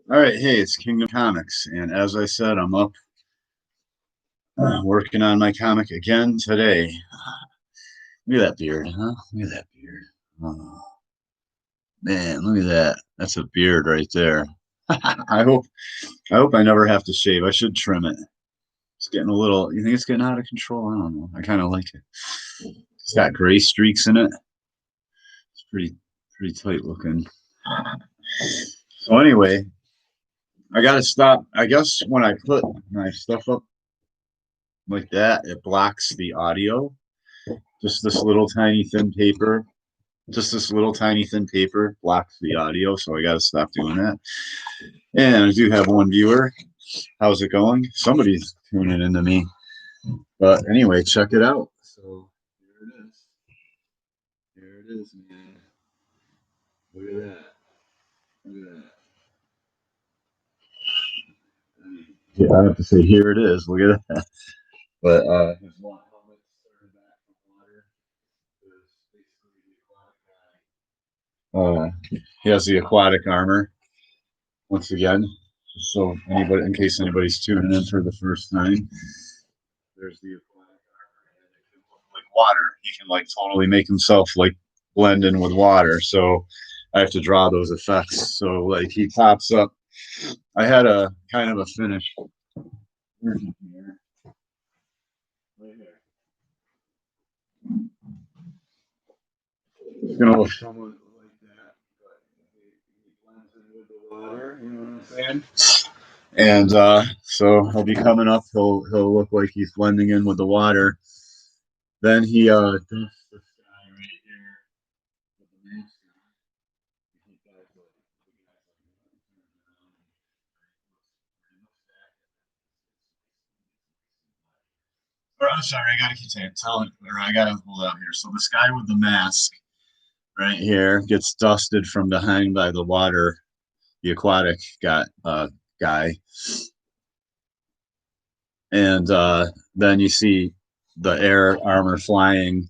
All right, hey, it's Kingdom Comics, and as I said, I'm up working on my comic again today. Look at that beard, huh? Look at that beard. Oh, man, look at that. That's a beard right there. I hope I never have to shave. I should trim it. It's getting a little. You think it's getting out of control? I don't know. I kind of like it. It's got gray streaks in it. It's pretty tight looking. So anyway, I gotta stop. I guess when I put my stuff up like that, it blocks the audio. Just this little tiny thin paper, just this little tiny thin paper blocks the audio, so I got to stop doing that. And I do have one viewer. How's it going? Somebody's tuning into me. But anyway, check it out. So here it is. Here it is, man. Look at that. Look at that. Yeah, I have to say, here it is. Look at that. But his helmet started back from water. Is basically the aquatic guy. He has the aquatic armor once again. So anybody, in case anybody's tuning in for the first time, there's the aquatic armor, and it can look like water. He can like totally make himself like blend in with water. So I have to draw those effects. So like he pops up. I had a kind of a finish version here, right here. It's gonna look somewhat like that, but he blends in with the water. You know what I'm saying? And so he'll be coming up. He'll look like he's blending in with the water. Then he dusts this guy right here with the mask on. He guys like the guys like, or I'm sorry, I gotta continue telling, or I gotta hold out here. So this guy with the mask right here gets dusted from behind by the water, the aquatic guy, and then you see the air armor flying,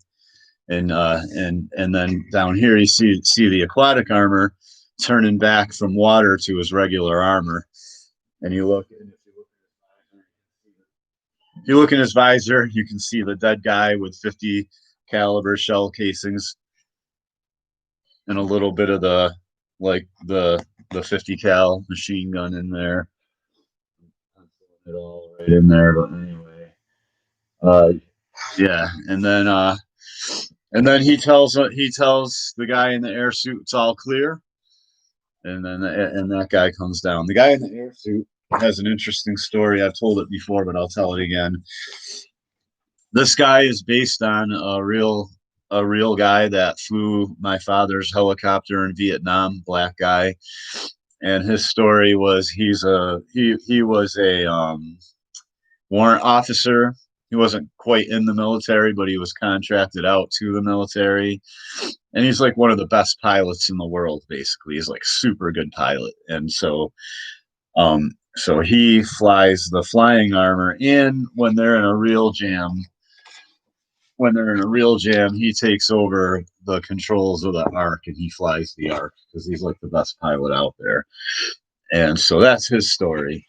and then down here you see the aquatic armor turning back from water to his regular armor. And you look, and if you look in his visor, you can see the dead guy with 50 caliber shell casings and a little bit of the 50 cal machine gun in there. It all right in there, but anyway, uh, yeah, and then he tells the guy in the air suit it's all clear, and that guy comes down. The guy in the air suit has an interesting story. I've told it before, but I'll tell it again. This guy is based on a real guy that flew my father's helicopter in Vietnam, black guy, and his story was he was a warrant officer. He wasn't quite in the military, but he was contracted out to the military, and he's like one of the best pilots in the world. Basically, he's like super good pilot, and so he flies the flying armor. And when they're in a real jam, he takes over the controls of the Ark and he flies the Ark because he's like the best pilot out there. And so that's his story.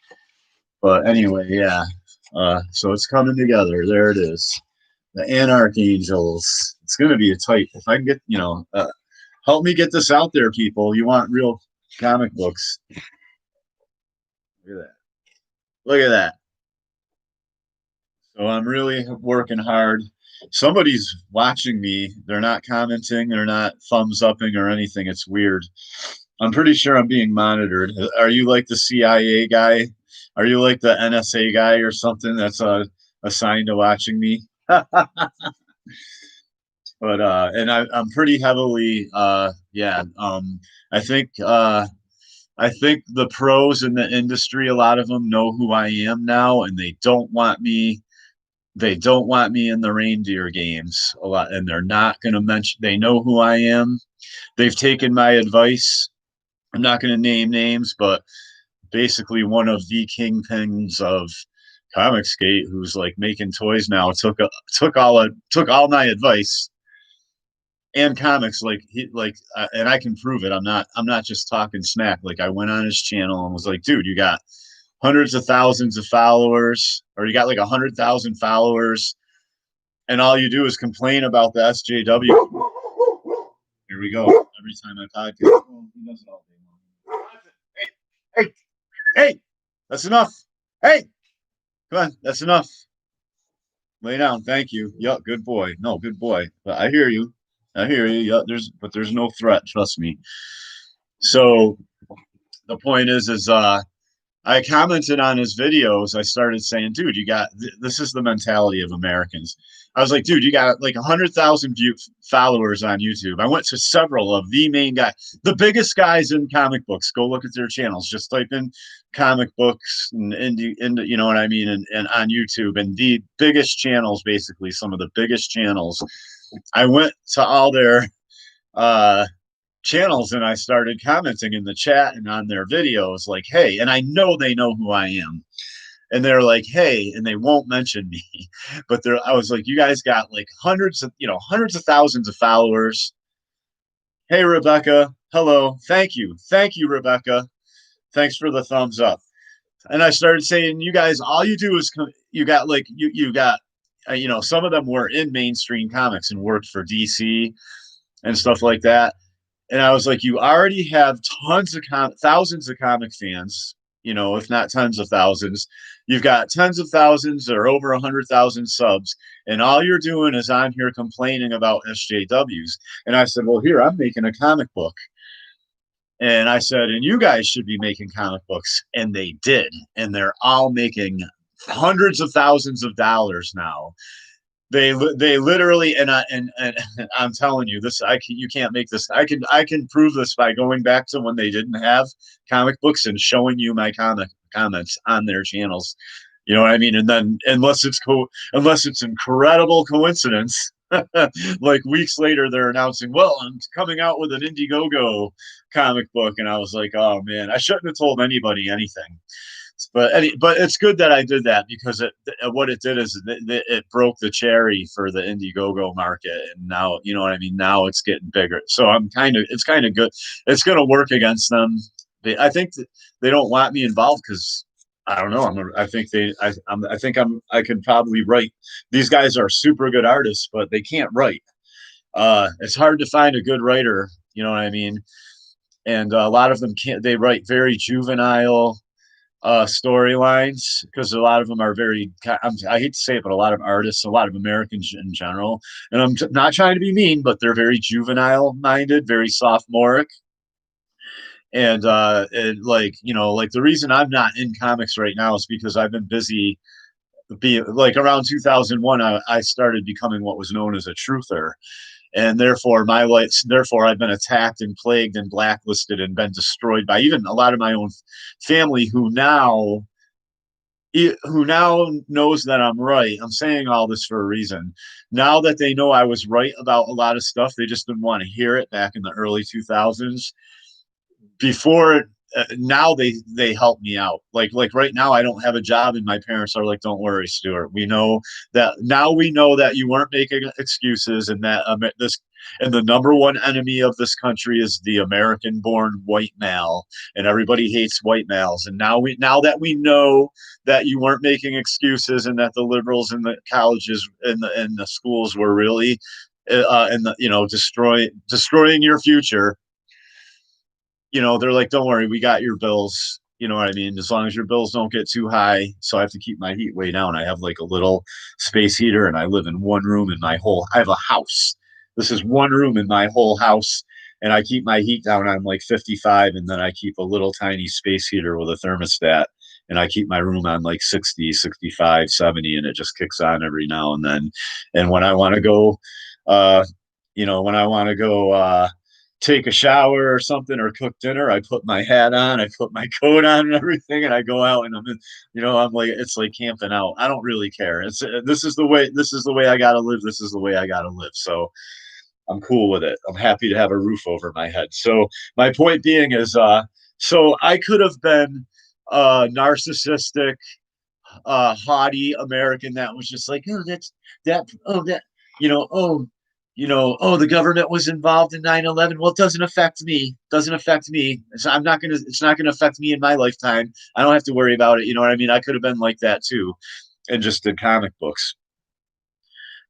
But anyway, yeah. So it's coming together. There it is. The Anarch Angels. It's going to be a tight. If I can get, help me get this out there, people. You want real comic books. Look at that. Look at that. So I'm really working hard. Somebody's watching me. They're not commenting. They're not thumbs upping or anything. It's weird. I'm pretty sure I'm being monitored. Are you like the CIA guy? Are you like the NSA guy or something that's assigned to watching me? But I'm pretty heavily yeah. I think the pros in the industry, a lot of them know who I am now, and they don't want me in the reindeer games a lot, and they're not going to mention. They know who I am. They've taken my advice. I'm not going to name names, but basically one of the kingpins of Comicsgate, who's like making toys now, took all my advice and comics. Like and I can prove it. I'm not just talking smack. Like I went on his channel and was like, dude, you got hundreds of thousands of followers, or you got like 100,000 followers, and all you do is complain about the SJW. Here we go. Every time I podcast, he does it all day long. Hey, hey, hey, that's enough. Hey, come on, that's enough. Lay down. Thank you. Yup, good boy. No, good boy. But I hear you. I hear you. Yup, there's no threat. Trust me. So the point is I commented on his videos. I started saying, dude, you got this is the mentality of Americans. I was like, dude, you got like 100,000 followers on YouTube. I went to several of the main guys, the biggest guys in comic books. Go look at their channels. Just type in comic books and indie, you know what I mean, and on YouTube, and the biggest channels, basically some of the biggest channels. I went to all their uh channels and I started commenting in the chat and on their videos like, hey, and I know they know who I am. And they're like, hey, and they won't mention me. But I was like, you guys got like hundreds of thousands of followers. Hey, Rebecca. Hello. Thank you. Thank you, Rebecca. Thanks for the thumbs up. And I started saying, you guys, all you do is you got like you got some of them were in mainstream comics and worked for DC and stuff like that. And I was like, you already have thousands of comic fans, if not tens of thousands. You've got tens of thousands or over 100,000 subs, and all you're doing is on here complaining about SJWs. And I said, well, here, I'm making a comic book. And I said, and you guys should be making comic books. And they did. And they're all making hundreds of thousands of dollars now. They literally, and I'm telling you this, you can't make this. I can prove this by going back to when they didn't have comic books and showing you my comments on their channels. You know what I mean? And then unless it's incredible coincidence, like weeks later they're announcing, well, I'm coming out with an Indiegogo comic book, and I was like, oh man, I shouldn't have told anybody anything. But it's good that I did that, because what it did is it broke the cherry for the Indiegogo market, and now, you know what I mean. Now it's getting bigger, so it's kind of good. It's going to work against them. I think they don't want me involved because I don't know. I can probably write. These guys are super good artists, but they can't write. It's hard to find a good writer. You know what I mean? And a lot of them can't. They write very juvenile storylines, because a lot of them are I hate to say it, but a lot of artists, a lot of Americans in general, and I'm not trying to be mean, but they're very juvenile minded, very sophomoric. And like the reason I'm not in comics right now is because I've been busy. Like around 2001, I started becoming what was known as a truther, and therefore I've been attacked and plagued and blacklisted and been destroyed by even a lot of my own family, who now knows that I'm right. I'm saying all this for a reason. Now that they know I was right about a lot of stuff, they just didn't want to hear it back in the early 2000s. Before, now they help me out. Like right now, I don't have a job, and my parents are like, "Don't worry, Stuart. We know that you weren't making excuses, and that the number one enemy of this country is the American-born white male, and everybody hates white males. And now that we know that you weren't making excuses, and that the liberals in the colleges and the schools were really, destroying your future." They're like, don't worry, we got your bills. You know what I mean? As long as your bills don't get too high. So I have to keep my heat way down. I have like a little space heater, and I live in one room in I have a house. This is one room in my whole house. And I keep my heat down. I'm like 55. And then I keep a little tiny space heater with a thermostat. And I keep my room on like 60, 65, 70. And it just kicks on every now and then. And when I want to go, take a shower or something, or cook dinner, I put my hat on, I put my coat on and everything, and I go out, and I'm like, it's like camping out. I don't really care. This is the way I gotta live. This is the way I gotta live. So I'm cool with it. I'm happy to have a roof over my head. So my point being is, so I could have been a narcissistic, haughty American that was just like, oh, that's that, oh, that, oh, oh, the government was involved in 9/11. Well, it doesn't affect me. Doesn't affect me. It's not gonna affect me in my lifetime. I don't have to worry about it. You know what I mean? I could have been like that too, and just did comic books.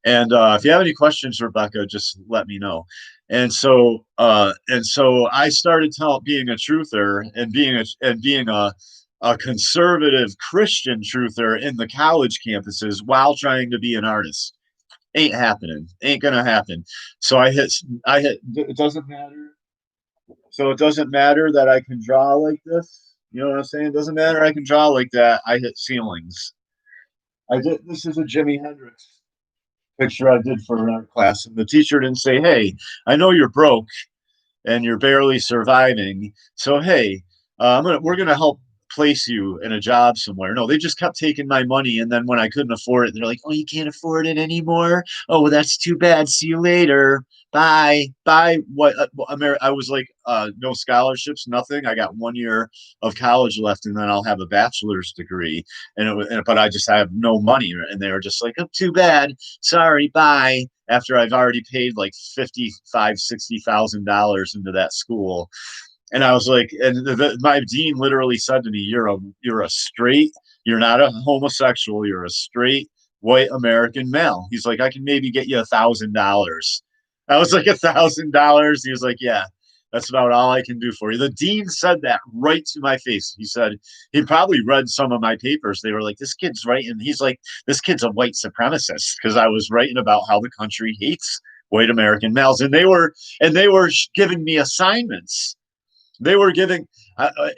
And if you have any questions, Rebecca, just let me know. And so I started being a truther and being a conservative Christian truther in the college campuses while trying to be an artist. Ain't happening. Ain't gonna happen. So I hit. It doesn't matter. So it doesn't matter that I can draw like this. You know what I'm saying? It doesn't matter I can draw like that. I hit ceilings. I did. This is a Jimi Hendrix picture I did for an art class, and the teacher didn't say, "Hey, I know you're broke and you're barely surviving, so hey, we're gonna help place you in a job somewhere." No, they just kept taking my money, and then when I couldn't afford it, they're like, "Oh, you can't afford it anymore. Oh, well, that's too bad. See you later. Bye, bye." I was like, no scholarships, nothing. I got 1 year of college left, and then I'll have a bachelor's degree. But I just have no money, and they were just like, "Oh, too bad. Sorry, bye." After I've already paid like 55, $60,000 into that school. And I was like, and my dean literally said to me, you're a straight, you're not a homosexual, you're a straight white American male. He's like, I can maybe get you $1,000. I was like, $1,000. He was like, yeah, that's about all I can do for you. The dean said that right to my face. He said he probably read some of my papers. They were like, this kid's writing. He's like, this kid's a white supremacist, because I was writing about how the country hates white American males, and they were giving me assignments. They were giving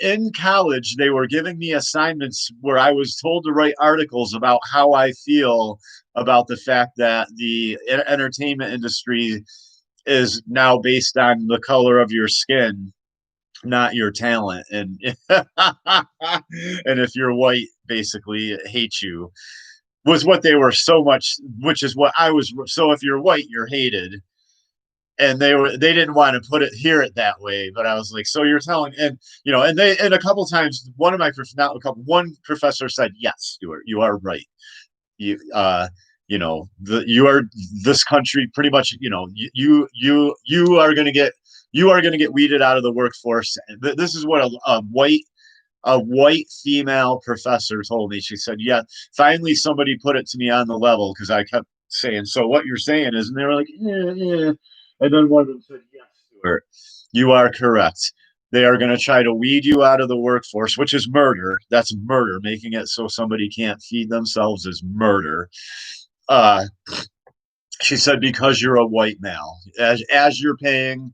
in college. They were giving me assignments where I was told to write articles about how I feel about the fact that the entertainment industry is now based on the color of your skin, not your talent. And and if you're white, basically hate you, was what they were so much, which is what I was. So if you're white, you're hated. And they didn't want to hear it that way, but I was like, so you're telling. And a couple times, not a couple, one professor said, yes, Stuart, you are right. You are, this country pretty much, you are going to get weeded out of the workforce. This is what a white female professor told me. She said, yeah, finally somebody put it to me on the level, because I kept saying, so what you're saying is, and they were like, yeah, yeah. And then one of them said, yes, Stuart, you are correct. They are going to try to weed you out of the workforce, which is murder. That's murder. Making it so somebody can't feed themselves is murder. Uh, she said, because you're a white male, as you're paying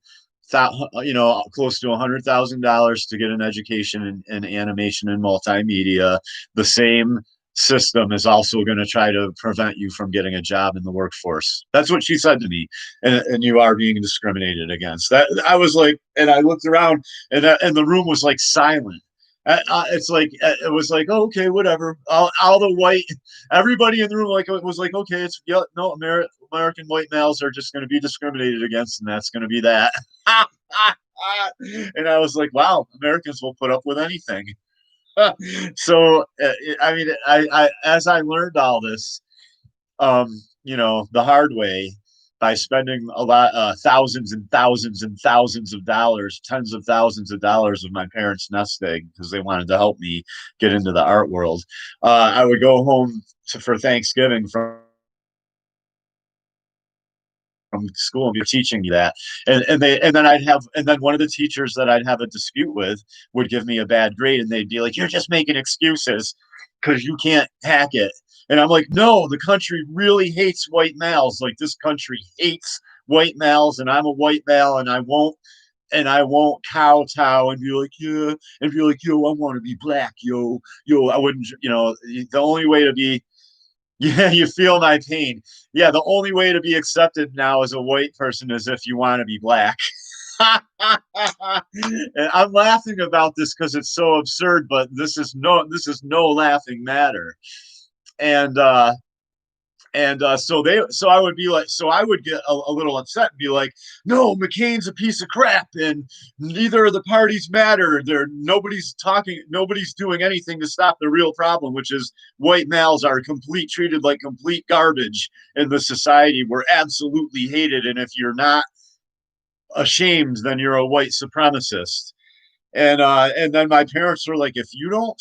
close to $100,000 to get an education in animation and multimedia, the same system is also going to try to prevent you from getting a job in the workforce. That's what she said to me. And you are being discriminated against. That I was like, and I looked around, and the room was like silent. It's like, it was like, oh, okay, whatever. All the white, everybody in the room, like, it was like, okay, it's, yeah, no, American white males are just going to be discriminated against, and that's going to be that. And I was like, wow, Americans will put up with anything. So I mean, I as I learned all this, the hard way, by spending a lot, thousands and thousands and thousands of dollars, tens of thousands of dollars of my parents' nest egg, because they wanted to help me get into the art world. I would go home for Thanksgiving from school and be teaching me that. And then one of the teachers that I'd have a dispute with would give me a bad grade, and they'd be like, you're just making excuses because you can't hack it. And I'm like, no, the country really hates white males. Like, this country hates white males, and I'm a white male, and I won't kowtow and be like, yeah, and be like, yo, I want to be black, yo. I wouldn't, the only way to be, yeah, you feel my pain. Yeah, the only way to be accepted now as a white person is if you want to be black. And I'm laughing about this because it's so absurd, but this is no laughing matter. And And so I would be like, so I would get a little upset and be like, no, McCain's a piece of crap, and neither of the parties matter. Nobody's talking, nobody's doing anything to stop the real problem, which is white males are treated like complete garbage in the society. We're absolutely hated, and if you're not ashamed, then you're a white supremacist. And then my parents were like, if you don't,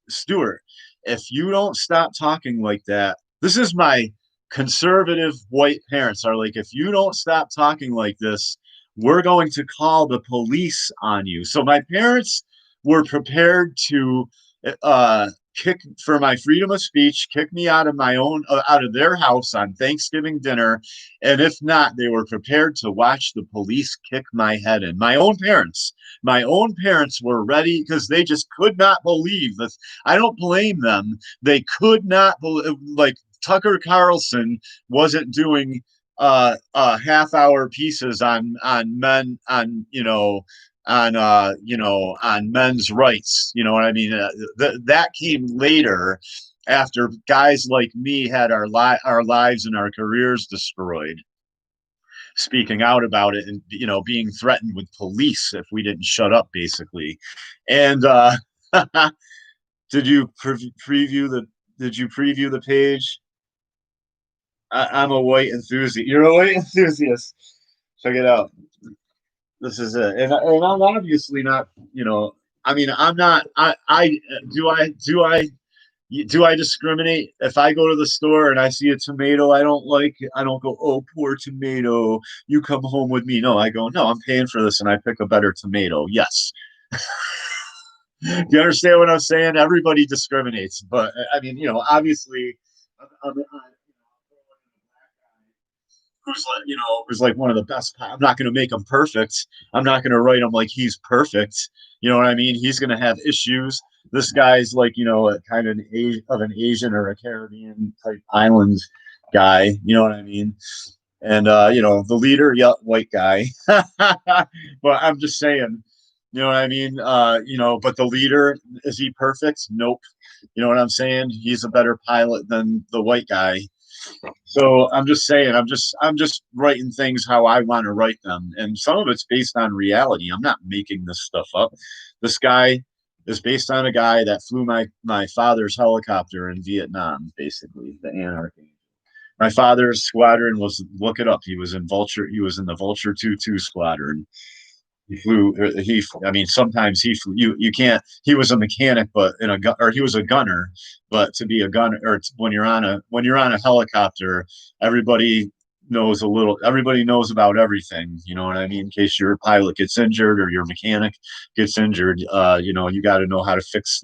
Stuart, if you don't stop talking like that, this is my conservative white parents are like, if you don't stop talking like this, we're going to call the police on you. So my parents were prepared to uh, kick for my freedom of speech, kick me out of out of their house on Thanksgiving dinner, and if not, they were prepared to watch the police kick my head in. My own parents were ready because they just could not believe this. I don't blame them. They could not believe, like Tucker Carlson wasn't doing half-hour pieces on men on on men's rights. You know what I mean? That came later after guys like me had our lives and our careers destroyed, speaking out about it and being threatened with police if we didn't shut up, basically. And did you preview the page? I'm a white enthusiast. You're a white enthusiast. Check it out. This is it. And I'm obviously not, I mean, I'm not, do I discriminate? If I go to the store and I see a tomato I don't like, I don't go, oh, poor tomato, you come home with me. No, I go, no, I'm paying for this and I pick a better tomato. Yes. You understand what I'm saying? Everybody discriminates. But I mean, obviously, I'm who's like one of the best. I'm not going to make him perfect. I'm not going to write him like he's perfect. You know what I mean? He's going to have issues. This guy's like, a kind of an Asian or a Caribbean type island guy. You know what I mean? And the leader, yeah, white guy. But I'm just saying, you know what I mean? But the leader, is he perfect? Nope. You know what I'm saying? He's a better pilot than the white guy. So I'm just saying, I'm just writing things how I want to write them, and some of it's based on reality. I'm not making this stuff up. This guy is based on a guy that flew my father's helicopter in Vietnam, basically the Anarchy. My father's squadron was, look it up. He was in the Vulture 22 squadron. He flew. I mean, sometimes he flew. You can't. He was a mechanic, but or he was a gunner. But to be a gunner, or when you're on a helicopter, everybody knows a little. Everybody knows about everything. You know what I mean? In case your pilot gets injured or your mechanic gets injured, you got to know how to fix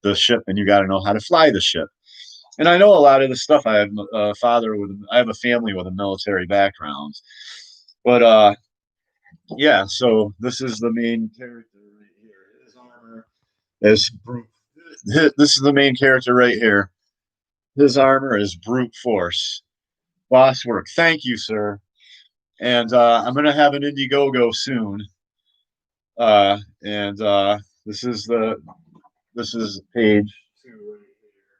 the ship, and you got to know how to fly the ship. And I know a lot of the stuff. I have a family with a military background, but yeah, so this is the main character right here. His armor is brute. This is the main character right here. His armor is brute force. Boss work. Thank you, sir. And I'm gonna have an Indiegogo soon. And this is page 2 right here.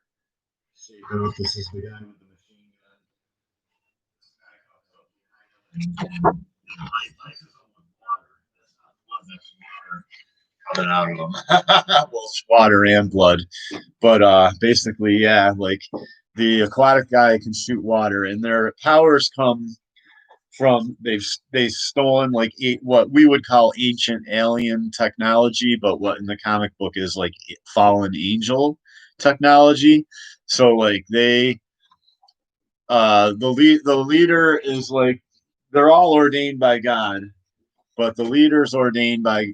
See, this is the guy with the machine gun. Coming out of them. Well, water and blood. But basically, yeah, like the aquatic guy can shoot water, and their powers come from they've stolen like what we would call ancient alien technology, but what in the comic book is like fallen angel technology. So like the leader is like, they're all ordained by God, but the leader's ordained by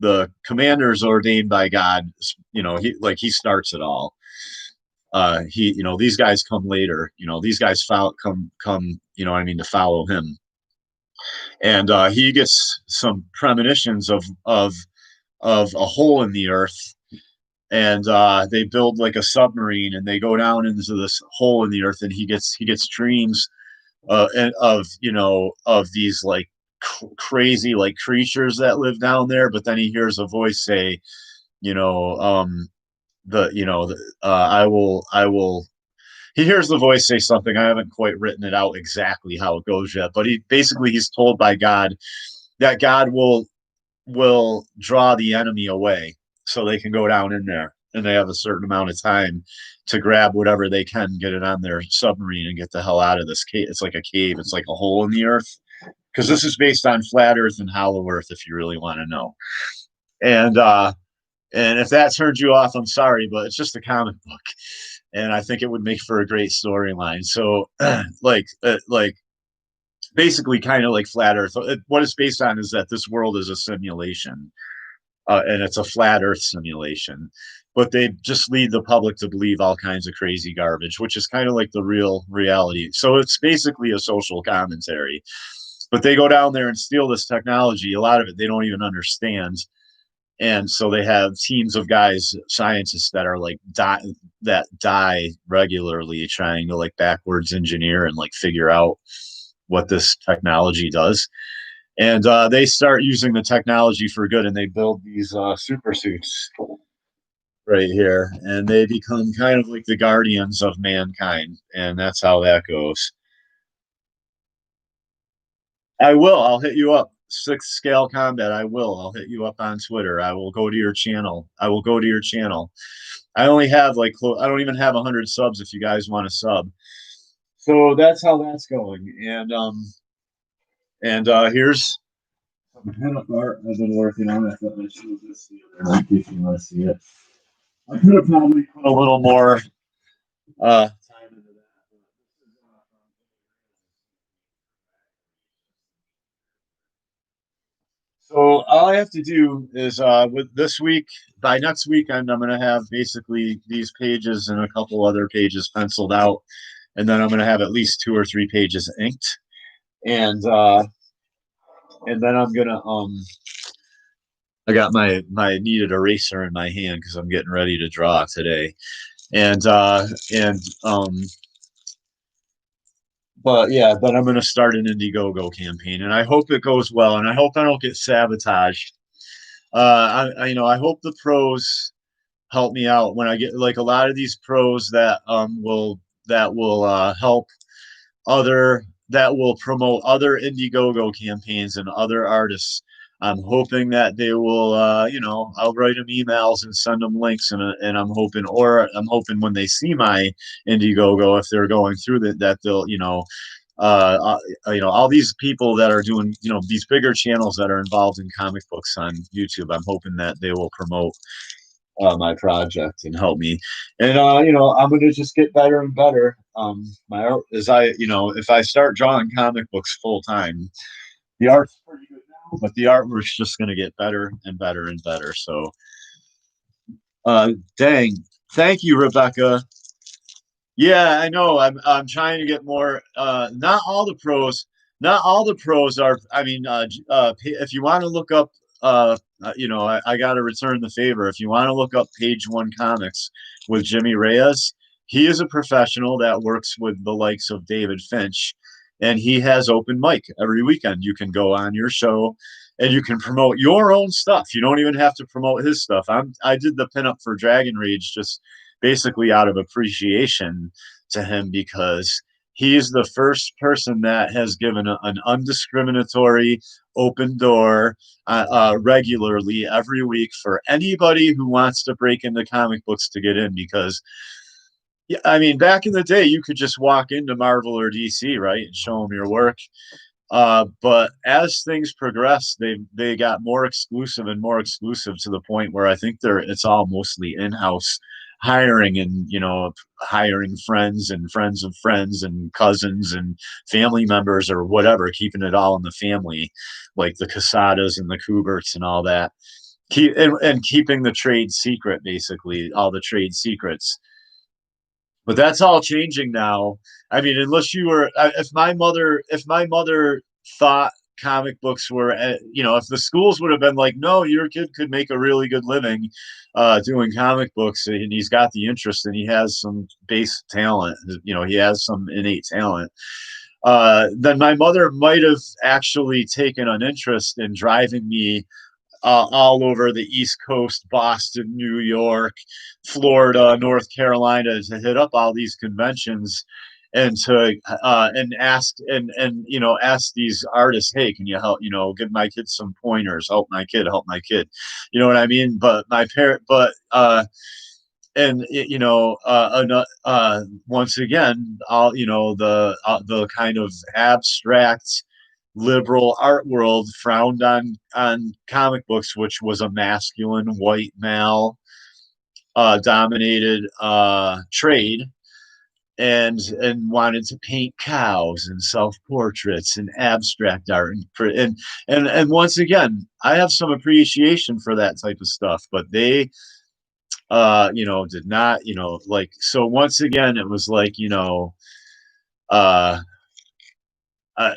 the commander's ordained by God. He starts it all. These guys come later. These guys come. To follow him, and he gets some premonitions of a hole in the earth, and they build like a submarine, and they go down into this hole in the earth, and he gets dreams of these like crazy like creatures that live down there. But then he hears a voice say, I will he hears the voice say something. I haven't quite written it out exactly how it goes yet, but he's told by God that God will draw the enemy away so they can go down in there, and they have a certain amount of time to grab whatever they can, get it on their submarine, and get the hell out of this cave. It's like a cave. It's like a hole in the earth, because this is based on flat Earth and hollow Earth, if you really want to know. And and if that turns you off, I'm sorry, but it's just a comic book, and I think it would make for a great storyline. So, like basically, kind of like flat Earth. What it's based on is that this world is a simulation, and it's a flat Earth simulation. But they just lead the public to believe all kinds of crazy garbage, which is kind of like the real reality. So it's basically a social commentary. But they go down there and steal this technology. A lot of it they don't even understand, and so they have teams of guys, scientists that are like die regularly trying to like backwards engineer and like figure out what this technology does. And they start using the technology for good, and they build these super suits right here, and they become kind of like the guardians of mankind, and that's how that goes. I will. I'll hit you up. Sixth scale combat. I will. I'll hit you up on Twitter. I will go to your channel. I will go to your channel. I only have like I don't even have 100 subs if you guys want to sub. So that's how that's going. And here's some pinup art I've been working on. I thought I'd show this to you in case you want to see it. I could have probably put a little more time into that. So all I have to do is with this week, by next week, I'm going to have basically these pages and a couple other pages penciled out, and then I'm going to have at least 2 or 3 pages inked, and then I'm gonna I got my kneaded eraser in my hand because I'm getting ready to draw today, and and but yeah, but I'm gonna start an Indiegogo campaign, and I hope it goes well, and I hope I don't get sabotaged. I hope the pros help me out when I get like a lot of these pros that will help other that will promote other Indiegogo campaigns and other artists. I'm hoping that they will, I'll write them emails and send them links, and I'm hoping when they see my Indiegogo, if they're going through that they'll, all these people that are doing, these bigger channels that are involved in comic books on YouTube. I'm hoping that they will promote my project and help me. And I'm gonna just get better and better. My art is if I start drawing comic books full time, the art's pretty good now, but the artwork's just gonna get better and better and better. So, dang, thank you, Rebecca. Yeah, I know. I'm trying to get more. Not all the pros are. I mean, if you want to look up, I got to return the favor. If you want to look up Page One Comics with Jimmy Reyes, he is a professional that works with the likes of David Finch, and he has open mic every weekend. You can go on your show, and you can promote your own stuff. You don't even have to promote his stuff. I did the pinup for Dragon Rage just basically out of appreciation to him because he's the first person that has given an undiscriminatory open door regularly every week for anybody who wants to break into comic books to get in. Because yeah, I mean, back in the day, you could just walk into Marvel or DC, right, and show them your work. But as things progress, they got more exclusive and more exclusive to the point where I think it's all mostly in-house hiring, and hiring friends and friends of friends and cousins and family members or whatever, keeping it all in the family, like the Casadas and the Kuberts and all that. And keeping the trade secret, basically all the trade secrets. But that's all changing now. I mean, unless you were, if my mother thought comic books were, if the schools would have been like, no, your kid could make a really good living doing comic books, and he's got the interest and he has some base talent, he has some innate talent. Then my mother might have actually taken an interest in driving me all over the East Coast, Boston, New York, Florida, North Carolina, to hit up all these conventions and to and ask and ask these artists, hey, can you help, give my kid some pointers, help my kid, you know what I mean? But my parent, but and once again, all the kind of abstract liberal art world frowned on comic books, which was a masculine white male dominated trade, and wanted to paint cows and self portraits and abstract art and once again, I have some appreciation for that type of stuff, but they did not, like, so once again it was like, uh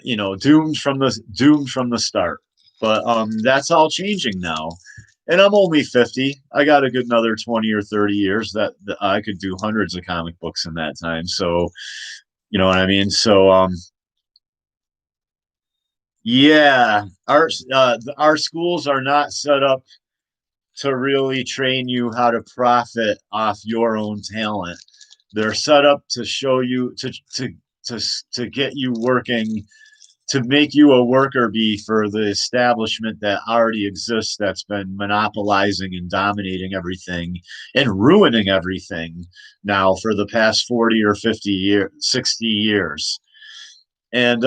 doomed from the start. But that's all changing now. And I'm only 50. I got a good another 20 or 30 years that I could do hundreds of comic books in that time. So, you know what I mean? So yeah, our schools are not set up to really train you how to profit off your own talent. They're set up to show you to get you working, to make you a worker bee for the establishment that already exists, that's been monopolizing and dominating everything and ruining everything now for the past 40 or 50 years, 60 years. And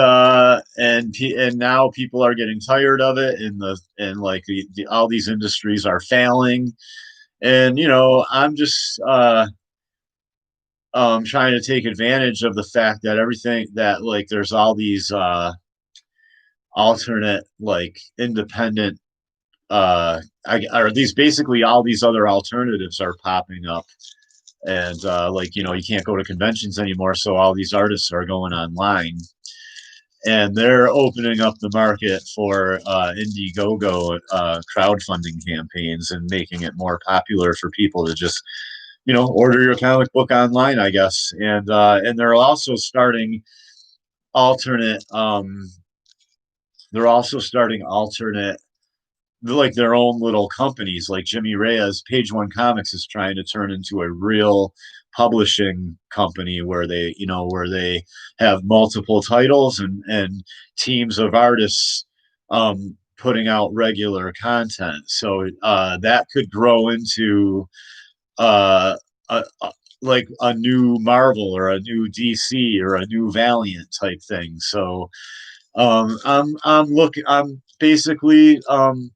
now people are getting tired of it, and like all these industries are failing. And I'm just trying to take advantage of the fact that everything that, like, there's all these alternate, like, independent or these, basically all these other alternatives are popping up. And like, you can't go to conventions anymore, so all these artists are going online, and they're opening up the market for Indiegogo crowdfunding campaigns, and making it more popular for people to just order your comic book online, I guess. And they're also starting alternate alternate, like, their own little companies. Like Jimmy Reyes, Page One Comics is trying to turn into a real publishing company where they have multiple titles and teams of artists putting out regular content. So that could grow into like a new Marvel or a new DC or a new Valiant type thing. So I'm basically, I'm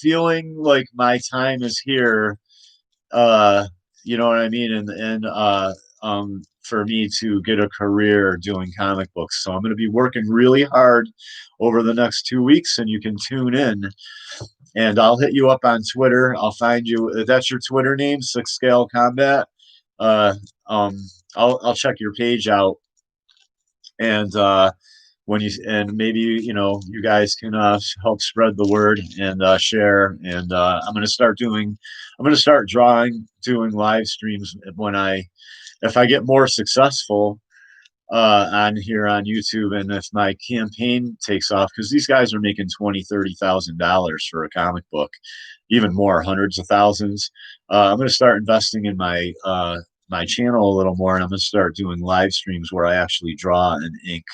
feeling like my time is here. You know what I mean? And for me to get a career doing comic books. So I'm going to be working really hard over the next 2 weeks, and you can tune in. And I'll hit you up on Twitter. I'll find you. That's your Twitter name, Six Scale Combat. Uh, um, I'll check your page out, and when you and maybe you guys can help spread the word and share. And I'm going to start doing live streams when if I get more successful on here on YouTube, and if my campaign takes off, because these guys are making $20,000-$30,000 for a comic book, even more, hundreds of thousands. I'm going to start investing in my channel a little more, and I'm going to start doing live streams where I actually draw and ink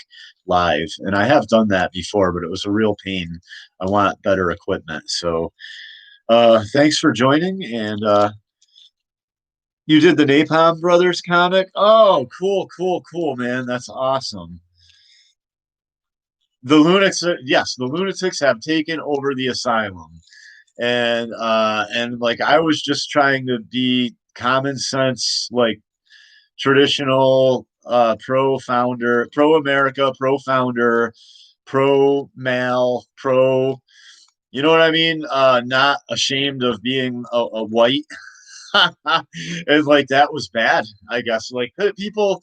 live. And I have done that before, but it was a real pain. I want better equipment. So thanks for joining. And you did the Napalm Brothers comic? Oh, cool, cool, cool, man. That's awesome. The Lunatics, yes, the Lunatics have taken over the asylum. And like, I was just trying to be common sense, like, traditional pro founder, pro America, pro founder, pro male, pro, you know what I mean? Not ashamed of being a white. And like, that was bad, I guess. Like, people,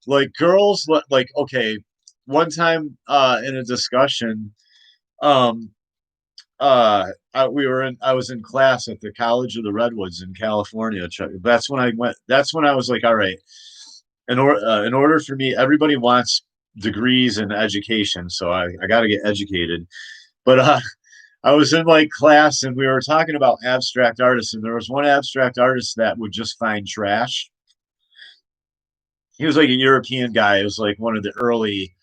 like, girls, like, okay, one time in a discussion, um I was in class at the College of the Redwoods in California. That's when I was like, all right, in order for me, everybody wants degrees and education, so I got to get educated. But I was in like class and we were talking about abstract artists, and there was one abstract artist that would just find trash. He was like a European guy. It was like one of the early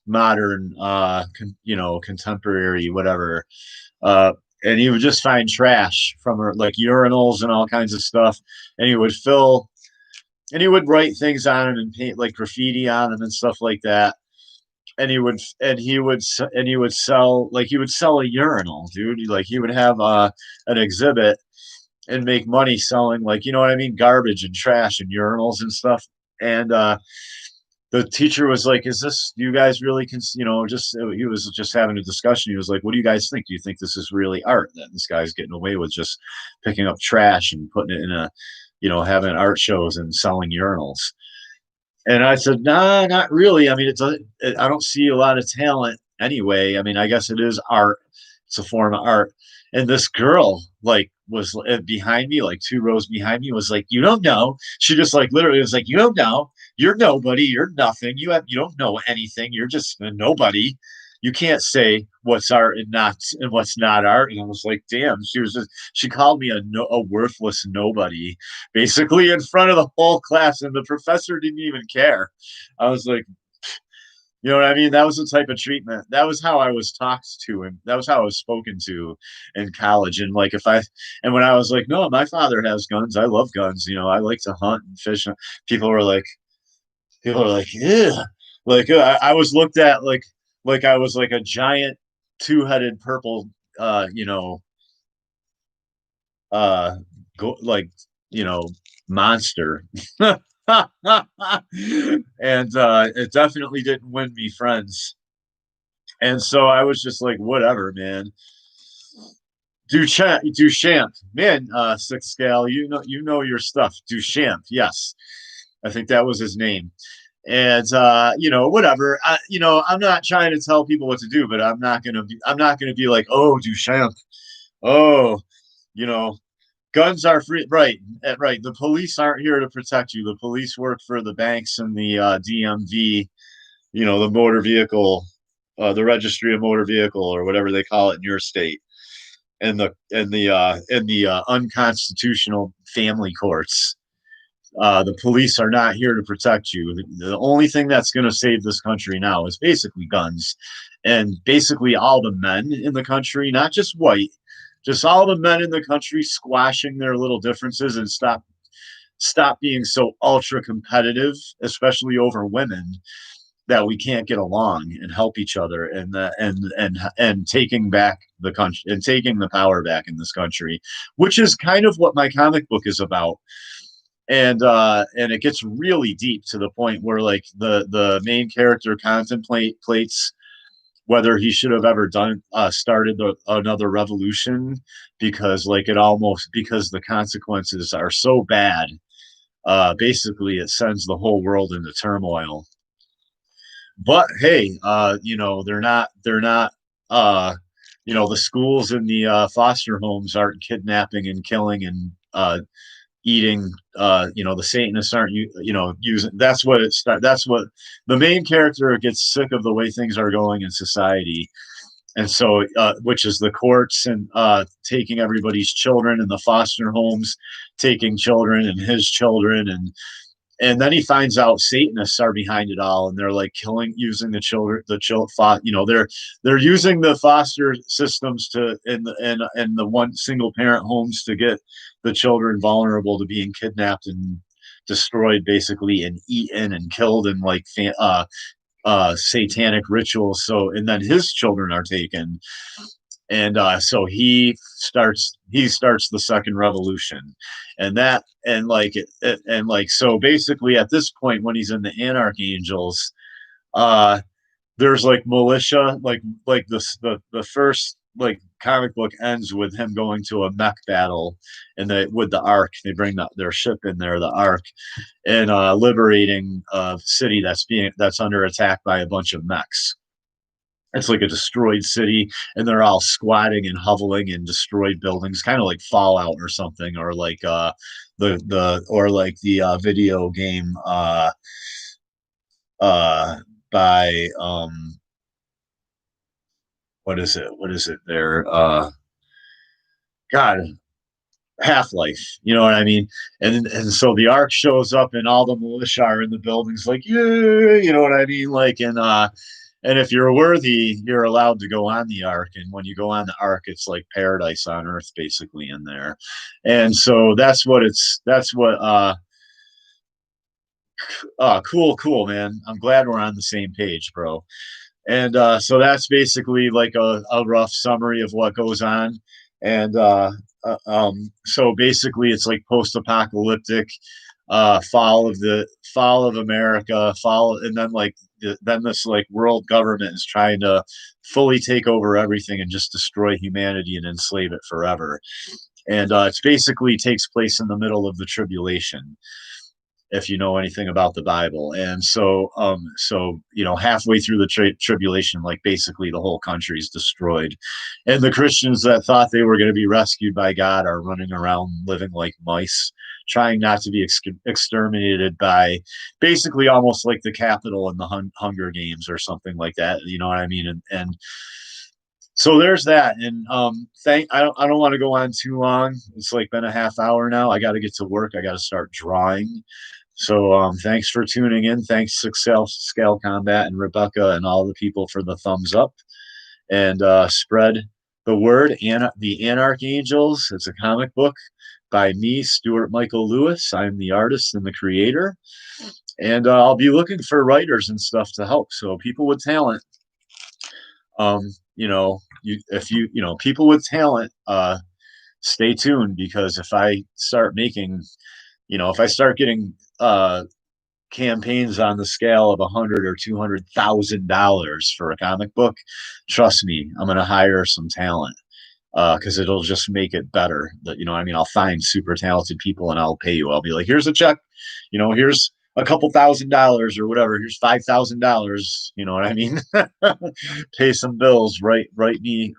modern, contemporary, whatever. Uh, and he would just find trash from like urinals and all kinds of stuff. And he would fill, and he would write things on it and paint like graffiti on them and stuff like that. And he would sell, like, he would sell a urinal, dude. Like, he would have an exhibit and make money selling, like, you know what I mean, garbage and trash and urinals and stuff. And the teacher was like, "Is this, do you guys really just," he was just having a discussion. He was like, "What do you guys think? Do you think this is really art that this guy's getting away with just picking up trash and putting it in having art shows and selling urinals?" And I said, "Nah, not really. I mean, I don't see a lot of talent anyway. I mean, I guess it is art. It's a form of art." And this girl, like, was behind me, like 2 rows behind me, was like, "You don't know." She just, like, literally was like, "You don't know. You're nobody. You're nothing. You don't know anything. You're just a nobody. You can't say what's art and what's not art." And I was like, "Damn." She called me a worthless nobody, basically, in front of the whole class, and the professor didn't even care. I was like, you know what I mean? That was the type of treatment. That was how I was talked to, and that was how I was spoken to in college. And like, and when I was like, "No, my father has guns. I love guns. I like to hunt and fish." People were like, people are like, "Yeah." Like, I was looked at like I was like a giant two-headed purple, uh, you know, uh, like, you know, monster. And it definitely didn't win me friends. And so I was just like, whatever, man. Duchamp, man, six scale. You know your stuff. Duchamp, yes, I think that was his name. And whatever. I'm not trying to tell people what to do, but I'm not gonna be like, "Oh, Duchamp, oh, you know guns are free." Right, right. The police aren't here to protect you. The police work for the banks and the DMV, the motor vehicle, the registry of motor vehicle, or whatever they call it in your state, and the unconstitutional family courts. The police are not here to protect you. The only thing that's going to save this country now is basically guns, and basically all the men in the country, not just white, just all the men in the country squashing their little differences and stop being so ultra competitive, especially over women, that we can't get along and help each other, and taking back the country and taking the power back in this country, which is kind of what my comic book is about. And it gets really deep, to the point where, like, the main character contemplates whether he should have ever started another revolution, because, like, because the consequences are so bad. Basically, it sends the whole world into turmoil. But hey, they're not the schools and the foster homes aren't kidnapping and killing and eating. The Satanists aren't using. That's what the main character gets sick of, the way things are going in society. And so, which is the courts and taking everybody's children, and the foster homes taking children and his children. And then he finds out Satanists are behind it all, and they're like using the children, they're using the foster systems to, and the one single parent homes, to get the children vulnerable to being kidnapped and destroyed, basically, and eaten and killed in, like, satanic rituals. So, and then his children are taken, and so he starts the second revolution. And so basically, at this point, when he's in the Anarch Angels, uh there's like militia, like the first, like, comic book ends with him going to a mech battle, and with the Ark, they bring their ship in there, the Ark, and liberating a city that's under attack by a bunch of mechs. It's like a destroyed city, and they're all squatting and hoveling in destroyed buildings, kind of like Fallout or something, or like the video game, uh by what is it? What is it there? God, Half-Life. You know what I mean? And so the Ark shows up, and all the militia are in the buildings, like, yeah, you know what I mean? Like, and if you're worthy, you're allowed to go on the Ark. And when you go on the Ark, it's like paradise on earth, basically, in there. And so that's what cool, man. I'm glad we're on the same page, bro. And so that's basically like a rough summary of what goes on. And so basically, it's like post-apocalyptic, fall of America, and then then this like world government is trying to fully take over everything and just destroy humanity and enslave it forever. And it's basically takes place in the middle of the tribulation, if you know anything about the Bible. And so halfway through the tribulation, like basically the whole country is destroyed, and the Christians that thought they were going to be rescued by God are running around living like mice, trying not to be exterminated by, basically almost like the Capitol in the Hunger Games or something like that. You know what I mean? And so there's that. And I don't want to go on too long. It's like been a half hour now. I got to get to work. I got to start drawing. So thanks for tuning in. Thanks to Scale Combat and Rebecca and all the people for the thumbs up, and spread the word. And the Anarch Angels. It's a comic book by me, Stuart Michael Lewis. I'm the artist and the creator, and I'll be looking for writers and stuff to help. So people with talent, if people with talent, stay tuned, because if I start making, if I start getting campaigns on the scale of $100,000 or $200,000 for a comic book, trust me, I'm going to hire some talent, because it'll just make it better. That, you know what I mean? I'll find super talented people and I'll pay you. I'll be like, here's a check, here's a couple $1,000 or whatever. Here's $5,000. You know what I mean? Pay some bills. Write me.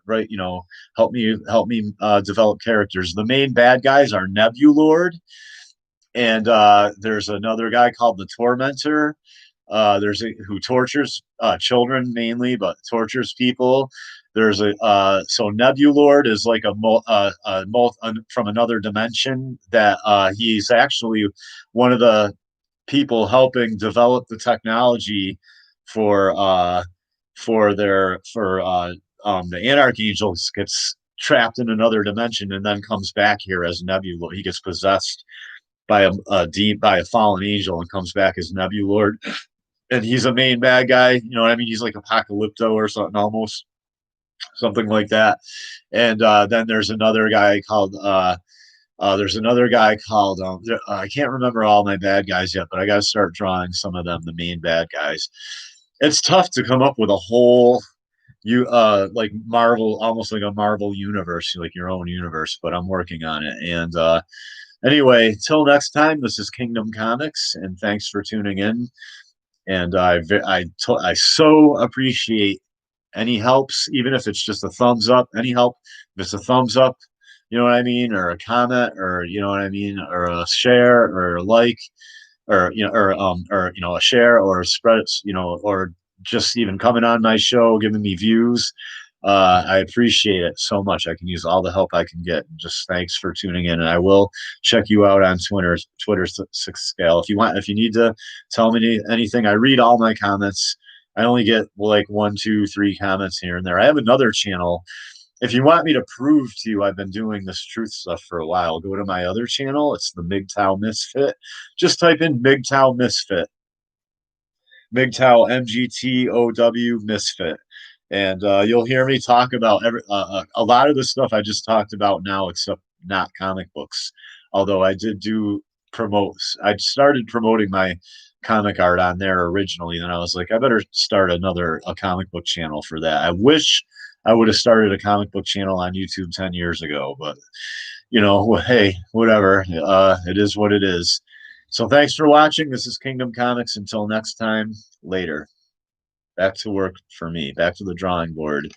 Help me develop characters. The main bad guys are Nebulord, and there's another guy called the Tormentor. Who tortures children mainly, but tortures people. There's so Nebulord is like from another dimension, that he's actually one of the people helping develop the technology for the Anarch Angels. Gets trapped in another dimension and then comes back here as Nebula. He gets possessed by a fallen angel and comes back as Nebulord, and he's a main bad guy. You know what I mean? He's like Apocalypto or something, almost something like that. And then there's another guy called I can't remember all my bad guys yet, but I got to start drawing some of them, the main bad guys. It's tough to come up with a whole like Marvel, almost like a Marvel universe, like your own universe, but I'm working on it. And anyway, till next time, this is Kingdom Comics, and thanks for tuning in. And I so appreciate any helps, even if it's just a thumbs up. Any help, if it's a thumbs up, you know what I mean, or a comment, or you know what I mean, or a share, or a like, or a share, or a spread, or just even coming on my show, giving me views. I appreciate it so much. I can use all the help I can get. Just thanks for tuning in, and I will check you out on Twitter Scale. If you need to tell me anything, I read all my comments. I only get like 1, 2, 3 comments here and there. I have another channel. If you want me to prove to you I've been doing this truth stuff for a while, go to my other channel. It's the MGTOW Misfit. Just type in MGTOW Misfit. MGTOW MGTOW Misfit. And you'll hear me talk about a lot of the stuff I just talked about now, except not comic books. Although I did I started promoting my comic art on there originally, and I was like, I better start a comic book channel for that. I wish I would have started a comic book channel on YouTube 10 years ago, but hey, whatever. It is what it is. So thanks for watching. This is Kingdom Comics. Until next time, later. Back to work for me. Back to the drawing board.